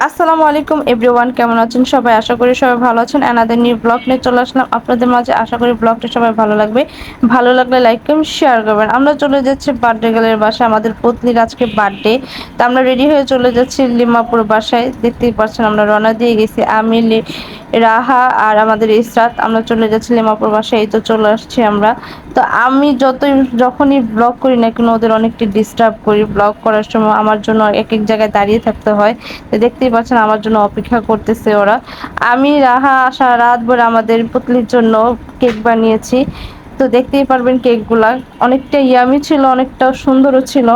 আসসালামু আলাইকুম এভরিওয়ান, কেমন আছেন সবাই? আশা করি সবাই ভালো আছেন। অ্যানাদার নিউ ব্লগ নিয়ে চলে আসলাম আপনাদের মাঝে। আশা করি ব্লগটা সবাই ভালো লাগবে। ভালো লাগলে লাইক করবেন, শেয়ার করবেন। আমরা চলে যাচ্ছি বার্থডে গার্লের বাসায়। আমাদের পত্নীর আজকে বার্থডে, তো আমরা রেডি হয়ে চলে যাচ্ছি লিমাপুর বাসায়। দেখতেই পাচ্ছেন আমরা রওনা দিয়ে গেছি, আমি রাহা আর আমাদের ইসরাত। আমরা চলে যাচ্ছি লিমাপুর বাসায়। এই তো চলে আসছি আমরা। তো আমি যখনই ব্লগ করি না কেন, ওদের অনেকটা ডিস্টার্ব করি। ব্লগ করার সময় আমার জন্য এক এক জায়গায় দাঁড়িয়ে থাকতে হয়। তো দেখতেই পাচ্ছেন আমার জন্য অপেক্ষা করতেছে ওরা। আমি রাহা সারা রাত ভরে আমাদের পুতলির জন্য কেক বানিয়েছি। তো দেখতেই পারবেন কেকগুলা অনেকটা ইয়ামি ছিল, অনেকটা সুন্দরও ছিল।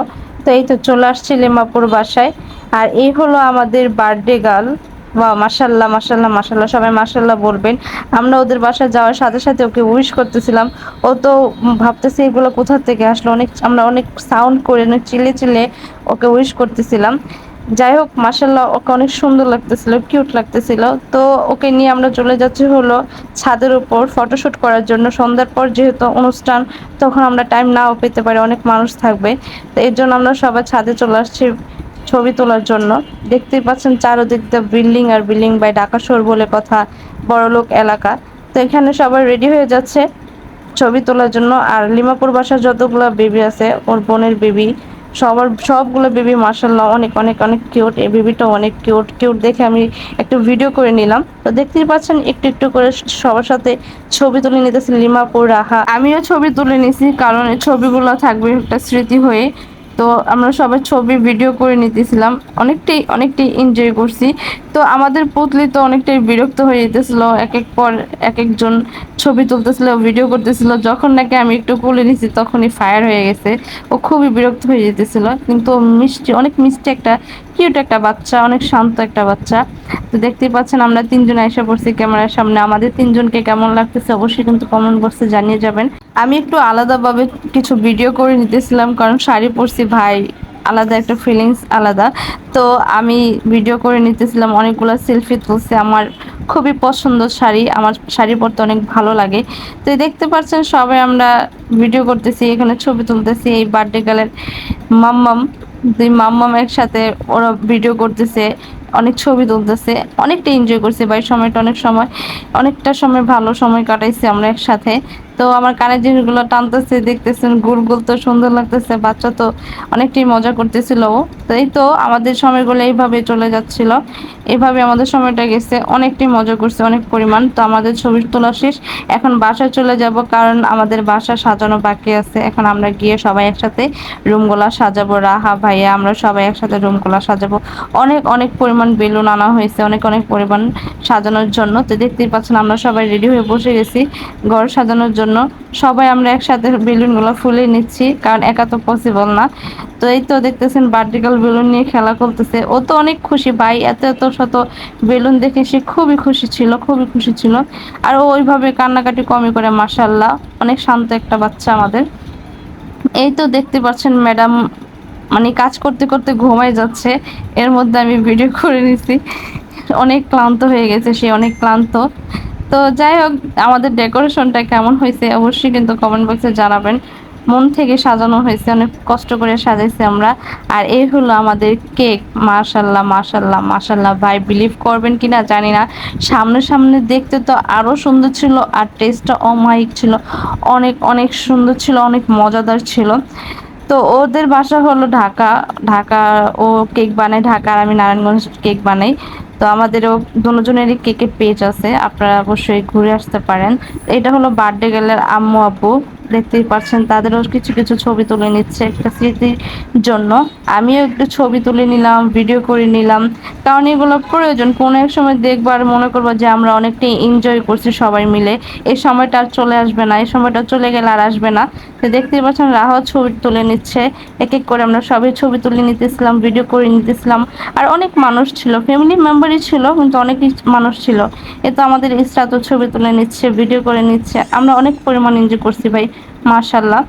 তো এই তো চলে আসছি লিমাপুর বাসায়। আর এই হলো আমাদের বার্থডে গার্ল। বাহ, মাশাল্লাহ মাশাল্লাহ মাশাল্লাহ, সবাই মাশাল্লাহ বলবেন। আমরা ওদের বাসায় যাওয়ার সাথে সাথে ওকে উইশ করতেছিলাম। ও তো ভাবতেছে এগুলো কোথা থেকে আসলো। আমরা অনেক সাউন্ড করে, অনেক চিল্লে চিল্লে ওকে উইশ করতেছিলাম। যাই হোক, মাশাল্লাহ ওকে অনেক সুন্দর লাগতেছিল, কিউট লাগতেছিল। তো ওকে নিয়ে আমরা চলে যাচ্ছি হলো ছাদের উপর ফটোশুট করার জন্য। সন্ধ্যার পর যেহেতু অনুষ্ঠান, তখন আমরা টাইম নাও পেতে পারি, অনেক মানুষ থাকবে। তো এর জন্য আমরা সবাই ছাদে চলে আসছি ছবি তোলার জন্য। দেখতেই পাচ্ছেন চারদিক দিয়ে বিল্ডিং আর বিল্ডিং, বাই ঢাকা শহর বলে কথা, বড়লোক এলাকা। তো এখানে সবাই রেডি হয়ে যাচ্ছে ছবি তোলার জন্য। আর লিমাপুর বাসার যতগুলো বেবি আছে, ওর বোনের বেবি, সবগুলো বেবি মাশাল্লাহ অনেক অনেক অনেক কিউট। এই বেবিটাও অনেক কিউট কিউট দেখে আমি একটু ভিডিও করে নিলাম। তো দেখতেই পাচ্ছেন একটু একটু করে সবার সাথে ছবি তুলে নিতেছি লিমাপুর, রাহা। আমিও ছবি তুলে নিছি, কারণ এই ছবিগুলো থাকবে একটা স্মৃতি হয়ে। তো আমরা সবাই ছবি ভিডিও করে নিতেছিলাম, অনেকটাই অনেকটাই এনজয় করছি। তো আমাদের পুতলি তো অনেকটাই বিরক্ত হয়ে যেতেছিল, এক এক পর এক একজন ছবি তুলতেছিল, ভিডিও করতেছিল। যখন নাকি আমি একটু কোলে নিছি, তখনই ফায়ার হয়ে গেছে। ও খুবই বিরক্ত হয়ে যেতেছিল, কিন্তু মিষ্টি, অনেক মিষ্টি একটা কিউট একটা বাচ্চা, অনেক শান্ত একটা বাচ্চা। তো দেখতেই পাচ্ছেন আমরা তিনজন এসে পড়ছি ক্যামেরার সামনে। আমাদের তিনজনকে কেমন লাগতেছে অবশ্যই কিন্তু কমেন্ট বক্সে জানিয়ে যাবেন। আমি একটু আলাদাভাবে কিছু ভিডিও করে নিতেছিলাম, কারণ শাড়ি পরছি ভাই, আলাদা একটা ফিলিংস আলাদা। তো আমি ভিডিও করে নিতেছিলাম, অনেকগুলো সেলফি তুলছি। আমার খুবই পছন্দ শাড়ি, আমার শাড়ি পরতে অনেক ভালো লাগে। তো দেখতে পাচ্ছেন সবাই আমরা ভিডিও করতেছি, এখানে ছবি তুলতেছি। এই বার্থডে গার্লের মাম্মাম, দুই মাম্মাম একসাথে ওরা ভিডিও করতেছে, অনেক ছবি তুলতেছে। অনেকটা এনজয় করছে ভাই, সময়টা অনেকটা সময় ভালো সময় কাটাইছি আমরা একসাথে। তো আমার কানের জিনিসগুলো টানতেছে, দেখতেছেন গোল গোল, তো সুন্দর লাগতেছে। বাচ্চা তো অনেকটাই মজা করতেছিল ও। তো এই তো আমাদের সময়গুলো এইভাবে চলে যাচ্ছিল, এইভাবে আমাদের সময়টা গেছে। অনেকটাই মজা করছে, অনেক পরিমাণ। তো আমাদের ছবি তোলা শেষ, এখন বাসায় চলে যাব, কারণ আমাদের বাসা সাজানো বাকি আছে। এখন আমরা গিয়ে সবাই একসাথে রুমগুলা সাজাবো, রাহা ভাইয়া আমরা সবাই একসাথে রুমগুলা সাজাবো। অনেক অনেক পরিমাণ বেলুন আনা হয়েছে, অনেক অনেক পরিমাণ সাজানোর জন্য। তো দেখতেই পাচ্ছেন আমরা সবাই রেডি হয়ে বসে গেছি ঘর সাজানোর জন্য। সবাই আমরা একসাথে বেলুনগুলো ফুলিয়ে নিচ্ছি, কারণ একা তো পসিবল না। তো এই তো দেখতেছেন ভার্টিক্যাল বেলুন নিয়ে খেলা করতেছে। ও তো অনেক খুশি ভাই, এত এত শত বেলুন দেখে সে খুবই খুশি ছিল, খুবই খুশি ছিল। আর ও ওইভাবে কান্নাকাটি কমই করে, মাশাল্লাহ অনেক শান্ত একটা বাচ্চা আমাদের। এই তো দেখতে পাচ্ছেন ম্যাডাম মানে কাজ করতে করতে ঘুমায় যাচ্ছে, এর মধ্যে আমি ভিডিও করে নিছি। অনেক ক্লান্ত হয়ে গেছে সে, অনেক ক্লান্ত। তো যাই হোক, আমাদের ডেকোরেশনটা কেমন হয়েছে অবশ্যই কিন্তু কমেন্ট বক্সে জানাবেন। মন থেকে সাজানো হয়েছে, অনেক কষ্ট করে সাজাইছি আমরা। আর এই হলো আমাদের কেক। মাশাল্লাহ মাশাল্লাহ মাশাল্লাহ ভাই, বিলিভ করবেন কিনা জানি না, সামনে সামনে দেখতে তো আরো সুন্দর ছিল, আর টেস্টটা অমায়িক ছিল। অনেক অনেক সুন্দর ছিল, অনেক মজাদার ছিল। তো ওদের বাসা হলো ঢাকা। ঢাকা ও কেক বানায় ঢাকা, আর আমি নারায়ণগঞ্জ কেক বানাই। তো আমাদেরও দুজনেরই কেকের পেজ আছে, আপনারা অবশ্যই ঘুরে আসতে পারেন। এটা হলো বার্থডে গার্লের আম্মু আব্বু, দেখতেই পাচ্ছেন তাদেরও কিছু কিছু ছবি তুলে নিচ্ছে একটা স্মৃতির জন্য। আমিও একটু ছবি তুলে নিলাম, ভিডিও করে নিলাম, কারণ এগুলো প্রয়োজন। কোনো এক সময় দেখবো আর মনে করবো যে আমরা অনেকটাই এনজয় করছি সবাই মিলে। এই সময়টা আর চলে আসবে না, এই সময়টা চলে গেলে আর আসবে না। তো দেখতেই পাচ্ছেন রাহাও ছবি তুলে নিচ্ছে, এক এক করে আমরা সবাই ছবি তুলে নিতেছিলাম, ভিডিও করে নিতেছিলাম। আর অনেক মানুষ ছিল, ফ্যামিলি মেম্বারই ছিল, কিন্তু অনেক মানুষ ছিল। এ তো আমাদের ইসরাতও ছবি তুলে নিচ্ছে, ভিডিও করে নিচ্ছে। আমরা অনেক পরিমাণ এনজয় করছি ভাই, মাশাল্লাহ।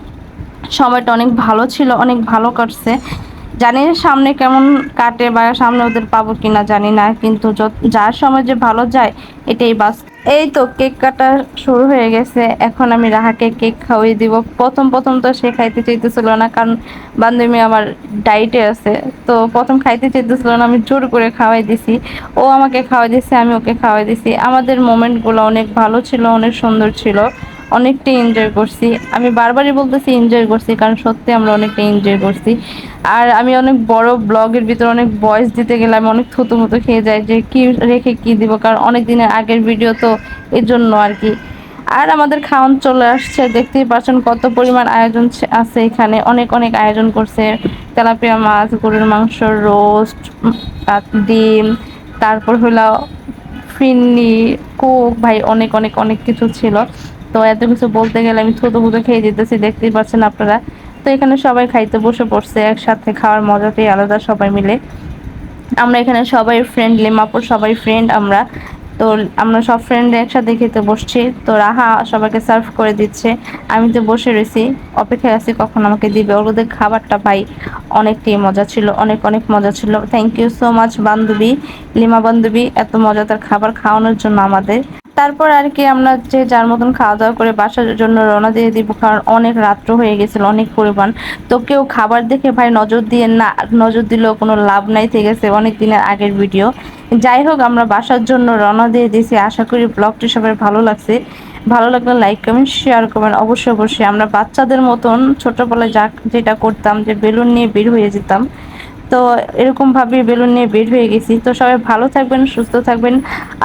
সময়টা অনেক ভালো ছিল, অনেক ভালো কাটছে। জানি না সামনে কেমন কাটে, বা সামনে ওদের পাবো কিনা জানি না, কিন্তু যার সময় যে ভালো যায় এটাই বাস। এই তো কেক কাটা শুরু হয়ে গেছে। এখন আমি রাহাকে কেক খাওয়িয়ে দিব। প্রথম প্রথম তো সে খাইতে চাইতেছিল না, কারণ বান্ধবী আমার ডায়েটে আছে। তো প্রথম খাইতে চাইতেছিল না, আমি জোর করে খাওয়াই দিছি। ও আমাকে খাওয়াই দিছে, আমি ওকে খাওয়াই দিছি। আমাদের মোমেন্টগুলো অনেক ভালো ছিল, অনেক সুন্দর ছিল, অনেকটাই এনজয় করছি। আমি বারবারই বলতেছি এনজয় করছি, কারণ সত্যি আমরা অনেকটা এনজয় করছি। আর আমি অনেক বড় ব্লগের ভিতরে অনেক ভয়েস দিতে গেলে আমি অনেক থুতু খেয়ে যাই যে কি রেখে কি দিব, কারণ অনেক দিনের আগের ভিডিও তো, এর জন্য আর কি। আর আমাদের খাওয়ান চলে আসছে, দেখতেই পাচ্ছেন কত পরিমাণ আয়োজন আছে এখানে। অনেক অনেক আয়োজন করছে, তেলাপিয়া মাছ, গরুর মাংস, রোস্ট, ডিম, তারপর হলো ফিন্নি, কোক, ভাই অনেক অনেক অনেক কিছু ছিল। তো এত কিছু বলতে গেলে আমি থুতু খেয়ে যেতেছি, দেখতেই পাচ্ছেন আপনারা। তো এখানে সবাই খাইতে বসে পড়ছে, একসাথে খাওয়ার মজাটাই আলাদা সবাই মিলে। আমরা এখানে সবাই ফ্রেন্ড, লিমাপুর সবাই ফ্রেন্ড আমরা। তো আমরা সব ফ্রেন্ড একসাথে খেতে বসছি। তো রাহা সবাইকে সার্ভ করে দিচ্ছে, আমি তো বসে রয়েছি, অপেক্ষায় আছি কখন আমাকে দিবে। ওদের খাবারটা ভাই অনেকটাই মজা ছিল, অনেক অনেক মজা ছিল। থ্যাংক ইউ সো মাচ বান্ধবী, লিমা বান্ধবী, এত মজাদার খাবার খাওয়ানোর জন্য আমাদের। তারপর আর কি আমরা যে যার মতন খাওয়া দাওয়া করে বাসার জন্য রওনা দিয়ে দিব, কারণ অনেক রাত্র হয়ে গেছিল, অনেক পরিমাণ। তো কেউ খাবার দেখে ভাই নজর দিয়ে না, নজর দিলেও কোনো লাভ নাই, ঠিক আছে, অনেক দিনের আগের ভিডিও। যাই হোক, আমরা বাসার জন্য রওনা দিয়ে দিয়েছি। আশা করি ব্লগটি সবার ভালো লাগছে। ভালো লাগলে লাইক কমেন্ট শেয়ার করবেন অবশ্যই অবশ্যই। আমরা বাচ্চাদের মতন ছোটবেলায় যা যেটা করতাম, যে বেলুন নিয়ে বের হয়ে যেতাম, তো এরকম ভাবে বেলুন নিয়ে বের হয়ে গেছি। তো সবাই ভালো থাকবেন, সুস্থ থাকবেন।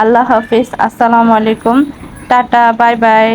আল্লাহ হাফেজ, আসসালামু আলাইকুম, টাটা, বাই বাই।